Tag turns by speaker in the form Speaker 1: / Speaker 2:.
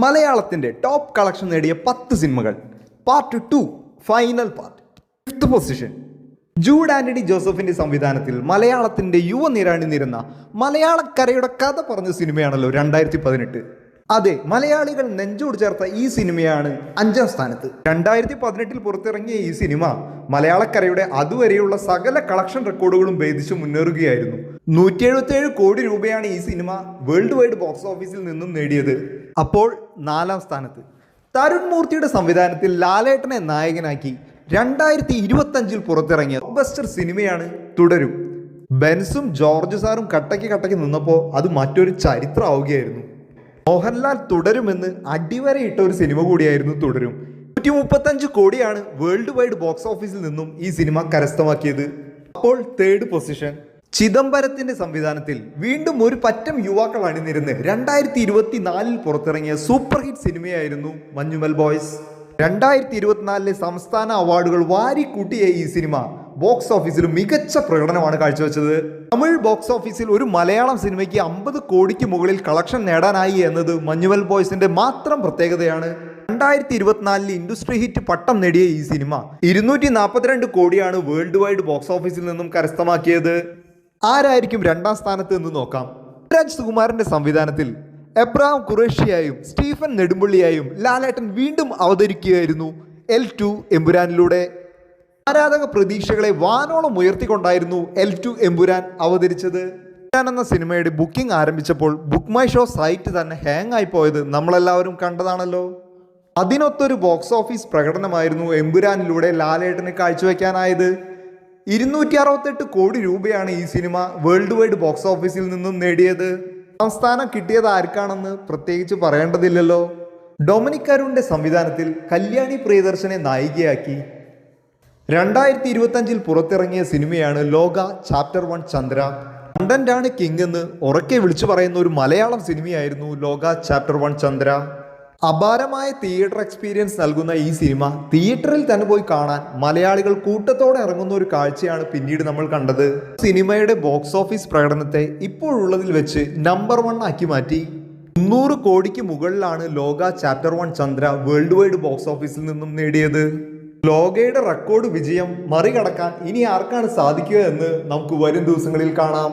Speaker 1: മലയാളത്തിന്റെ top collection നേടിയ 10 സിനിമകൾ part 2 final part. 5th position. Jude Antony ജോസഫിന്റെ സംവിധാനത്തിൽ മലയാളത്തിന്റെ യുവനിര അണിനിരുന്ന മലയാളക്കരയുടെ കഥ പറഞ്ഞ സിനിമയാണല്ലോ 2018. അതെ, മലയാളികൾ നെഞ്ചോട് ചേർത്ത ഈ സിനിമയാണ് 5ാം സ്ഥാനത്ത്. 2018 പുറത്തിറങ്ങിയ ഈ സിനിമ മലയാളക്കരയുടെ അതുവരെയുള്ള സകല കളക്ഷൻ റെക്കോർഡുകളും ഭേദിച്ചു മുന്നേറുകയായിരുന്നു. 177 കോടി രൂപയാണ് ഈ സിനിമ വേൾഡ് വൈഡ് ബോക്സ് ഓഫീസിൽ നിന്നും നേടിയത്. അപ്പോൾ 4ാം സ്ഥാനത്ത് തരുൺ മൂർത്തിയുടെ സംവിധാനത്തിൽ ലാലേട്ടനെ നായകനാക്കി 2025 പുറത്തിറങ്ങിയ ബസ്റ്റർ സിനിമയാണ് തുടരും. ബെൻസും ജോർജ് സാറും കട്ടയ്ക്ക് നിന്നപ്പോൾ അത് മറ്റൊരു ചരിത്രമാവുകയായിരുന്നു. മോഹൻലാൽ തുടരുമെന്ന് അടിവരയിട്ട ഒരു സിനിമ കൂടിയായിരുന്നു തുടരും. 135 കോടിയാണ് വേൾഡ് വൈഡ് ബോക്സ് ഓഫീസിൽ നിന്നും ഈ സിനിമ കരസ്ഥമാക്കിയത്. അപ്പോൾ 3rd പൊസിഷൻ. ചിദംബരത്തിന്റെ സംവിധാനത്തിൽ വീണ്ടും ഒരു പറ്റം യുവാക്കൾ അണിനിരുന്ന് 2024 പുറത്തിറങ്ങിയ സൂപ്പർ ഹിറ്റ് സിനിമയായിരുന്നു മഞ്ഞുമൽ ബോയ്സ്. 2024 സംസ്ഥാന അവാർഡുകൾ വാരിക്കൂട്ടിയ ഈ സിനിമ ബോക്സ് ഓഫീസിൽ മികച്ച പ്രകടനമാണ് കാഴ്ചവെച്ചത്. തമിഴ് ബോക്സ് ഓഫീസിൽ ഒരു മലയാളം സിനിമയ്ക്ക് 50 കോടിക്ക് മുകളിൽ കളക്ഷൻ നേടാനായി എന്നത് മഞ്ഞുമൽ ബോയ്സിന്റെ മാത്രം പ്രത്യേകതയാണ്. 2024 ഇൻഡസ്ട്രി ഹിറ്റ് പട്ടം നേടിയ ഈ സിനിമ 242 കോടിയാണ് വേൾഡ് വൈഡ് ബോക്സ് ഓഫീസിൽ നിന്നും കരസ്ഥമാക്കിയത്. ആരായിരിക്കും 2ാം സ്ഥാനത്ത് എന്ന് നോക്കാം. രാജ് സുകുമാരന്റെ സംവിധാനത്തിൽ എബ്രഹാം ഖുറേഷിയായും സ്റ്റീഫൻ നെടുമ്പള്ളിയായും ലാലേട്ടൻ വീണ്ടും അവതരിക്കുകയായിരുന്നു L2 എമ്പുരാനിലൂടെ. ആരാധക പ്രതീക്ഷകളെ വാനോളം ഉയർത്തിക്കൊണ്ടായിരുന്നു L2 എമ്പുരാൻ അവതരിച്ചത്. എമ്പുരാൻ എന്ന സിനിമയുടെ ബുക്കിംഗ് ആരംഭിച്ചപ്പോൾ ബുക്ക് മൈ ഷോ സൈറ്റ് തന്നെ ഹാങ് ആയി പോയത് നമ്മളെല്ലാവരും കണ്ടതാണല്ലോ. അതിനൊത്തൊരു ബോക്സ് ഓഫീസ് പ്രകടനമായിരുന്നു എമ്പുരാനിലൂടെ ലാലേട്ടന് കാഴ്ചവെക്കാനായത്. 268 കോടി രൂപയാണ് ഈ സിനിമ വേൾഡ് വൈഡ് ബോക്സ് ഓഫീസിൽ നിന്നും നേടിയത്. സംസ്ഥാനം കിട്ടിയത് ആർക്കാണെന്ന് പ്രത്യേകിച്ച് പറയേണ്ടതില്ലല്ലോ. ഡൊമിനിക് അരുണിന്റെ സംവിധാനത്തിൽ കല്യാണി പ്രിയദർശനെ നായികയാക്കി 2025 പുറത്തിറങ്ങിയ സിനിമയാണ് ലോക ചാപ്റ്റർ 1 ചന്ദ്ര. കണ്ടന്റാണ് കിങ് എന്ന് ഉറക്കെ വിളിച്ചു പറയുന്ന ഒരു മലയാളം സിനിമയായിരുന്നു ലോക ചാപ്റ്റർ 1 ചന്ദ്ര. അപാരമായ തിയേറ്റർ എക്സ്പീരിയൻസ് നൽകുന്ന ഈ സിനിമ തിയേറ്ററിൽ തന്നെ പോയി കാണാൻ മലയാളികൾ കൂട്ടത്തോടെ ഇറങ്ങുന്ന ഒരു കാഴ്ചയാണ് പിന്നീട് നമ്മൾ കണ്ടത്. സിനിമയുടെ ബോക്സ് ഓഫീസ് പ്രകടനത്തെ ഇപ്പോഴുള്ളതിൽ വെച്ച് നമ്പർ 1 ആക്കി മാറ്റി. 300 കോടിക്ക് മുകളിലാണ് ലോക chapter 1 Chandra world wide box ഓഫീസിൽ നിന്നും നേടിയത്. ലോകയുടെ റെക്കോർഡ് വിജയം മറികടക്കാൻ ഇനി ആർക്കാണ് സാധിക്കുക എന്ന് നമുക്ക് വരും ദിവസങ്ങളിൽ കാണാം.